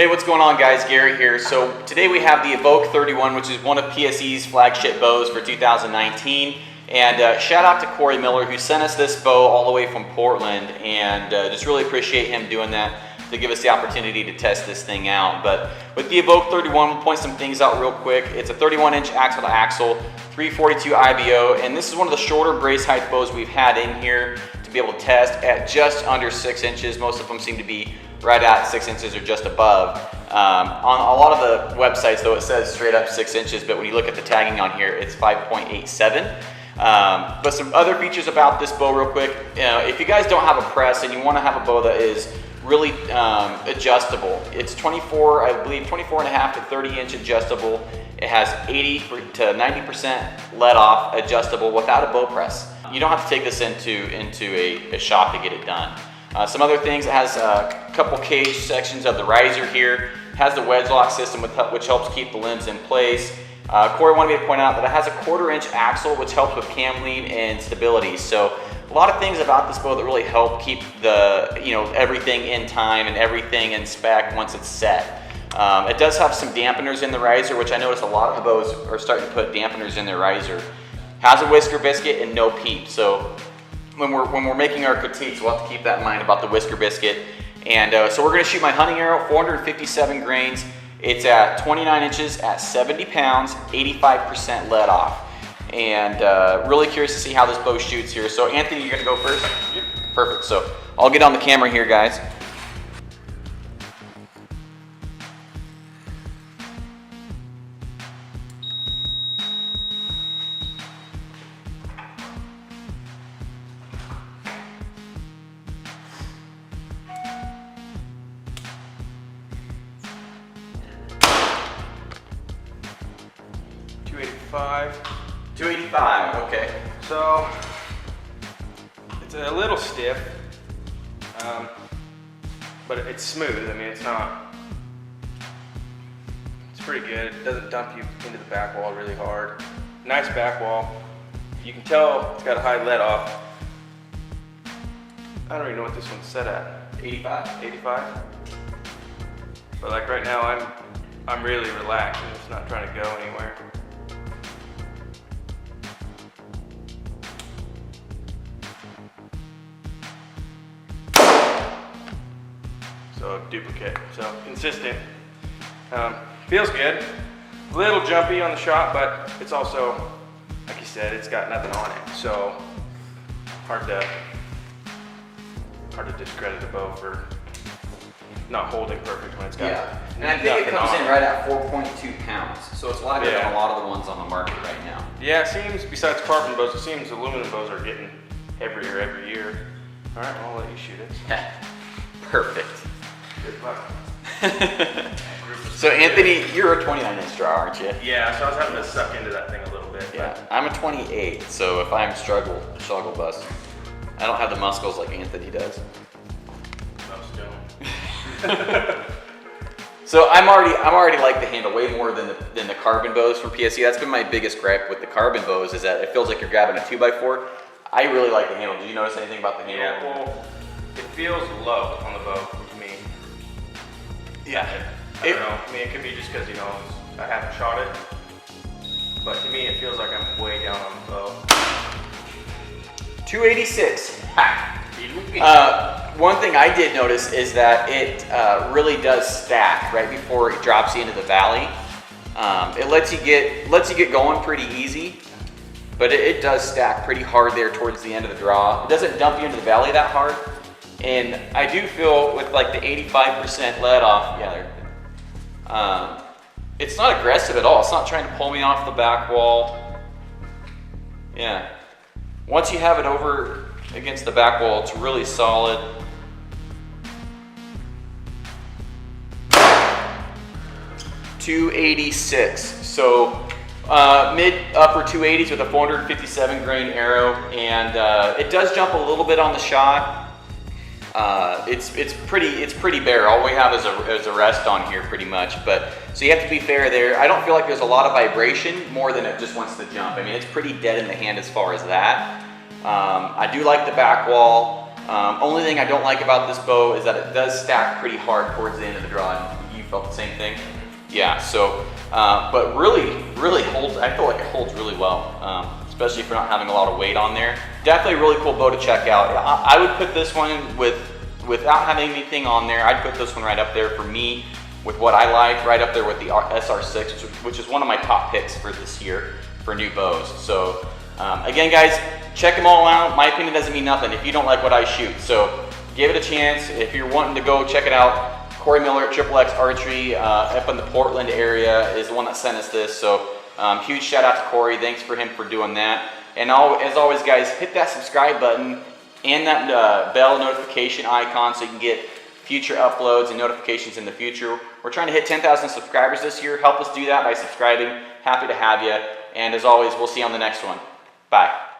Hey, what's going on, guys? Garrett here. So today we have the Evoke 31, which is one of PSE's flagship bows for 2019. And shout out to Cory Miller, who sent us this bow all the way from Portland, and just really appreciate him doing that to give us the opportunity to test this thing out. But with the Evoke 31, we'll point some things out real quick. It's a 31-inch axle to axle, 342 IBO, and this is one of the shorter brace height bows we've had in here to be able to test at just under 6 inches. Most of them seem to be right at 6 inches or just above. On a lot of the websites, though, it says straight up 6 inches, but when you look at the tagging on here, it's 5.87. But some other features about this bow real quick. If you guys don't have a press and you want to have a bow that is really adjustable, it's 24, I believe 24 and a half to 30 inch adjustable. It has 80 to 90% let off adjustable without a bow press. You don't have to take this into a shop to get it done. Some other things, it has a couple cage sections of the riser here. It has the wedge lock system which helps keep the limbs in place. Cory wanted me to point out that it has a 1/4 inch axle, which helps with cam lean and stability. So a lot of things about this bow that really help keep the everything in time and everything in spec once it's set. It does have some dampeners in the riser, which I noticed a lot of the bows are starting to put dampeners in their riser. Has a whisker biscuit and no peep. So when we're making our critiques, we'll have to keep that in mind about the whisker biscuit. And so we're going to shoot my hunting arrow, 457 grains. It's at 29 inches at 70 pounds, 85% let off. And really curious to see how this bow shoots here. So Anthony, you're going to go first? Yep. Perfect. So I'll get on the camera here, guys. $285, okay. So it's a little stiff, but it's smooth. I mean, it's pretty good. It doesn't dump you into the back wall really hard. Nice back wall. You can tell it's got a high let off. I don't even know what this one's set at. 85. But like right now, I'm really relaxed and it's not trying to go anywhere. So duplicate, so consistent. Feels good. A little jumpy on the shot, but it's also, like you said, it's got nothing on it. So hard to discredit a bow for not holding perfect when it's got. Yeah, and I think it comes in right at 4.2 pounds. So it's lighter than a lot of the ones on the market right now. Yeah, it seems, besides carbon bows, it seems aluminum bows are getting heavier every year. All right, well, I'll let you shoot it. Perfect. Good luck. So Anthony, you're a 29-inch draw, aren't you? Yeah, so I was having to suck into that thing a little bit. Yeah, I'm a 28, so if I'm struggle bus, I don't have the muscles like Anthony does. Most don't. So I'm already like the handle way more than the carbon bows from PSE. That's been my biggest gripe with the carbon bows, is that it feels like you're grabbing a 2x4. I really like the handle. Did you notice anything about the handle? Yeah, well, it feels low on the bow to me. Yeah. I don't know. I mean, it could be just because, I haven't shot it. But to me, it feels like I'm way down on the bow. 286. One thing I did notice is that it really does stack right before it drops you into the valley. It lets you get going pretty easy, but it does stack pretty hard there towards the end of the draw. It doesn't dump you into the valley that hard. And I do feel with like the 85% let off, it's not aggressive at all. It's not trying to pull me off the back wall. Yeah. Once you have it over against the back wall, it's really solid. .286. So mid-upper 280s with a 457 grain arrow, and it does jump a little bit on the shot. It's pretty bare. All we have is a rest on here pretty much, but so you have to be fair there. I don't feel like there's a lot of vibration more than it just wants to jump. I mean, it's pretty dead in the hand as far as that. I do like the back wall. Only thing I don't like about this bow is that it does stack pretty hard towards the end of the draw. You felt the same thing? Yeah, so, but really holds, I feel like it holds really well, especially if you're not having a lot of weight on there. Definitely a really cool bow to check out. I would put this one without having anything on there, I'd put this one right up there for me with what I like, right up there with the SR6, which is one of my top picks for this year for new bows. So again, guys, check them all out. My opinion doesn't mean nothing if you don't like what I shoot. So give it a chance. If you're wanting to go check it out, Cory Miller at XXX Archery up in the Portland area is the one that sent us this. So huge shout out to Cory. Thanks for him for doing that. And as always, guys, hit that subscribe button and that bell notification icon so you can get future uploads and notifications in the future. We're trying to hit 10,000 subscribers this year. Help us do that by subscribing. Happy to have you. And as always, we'll see you on the next one. Bye.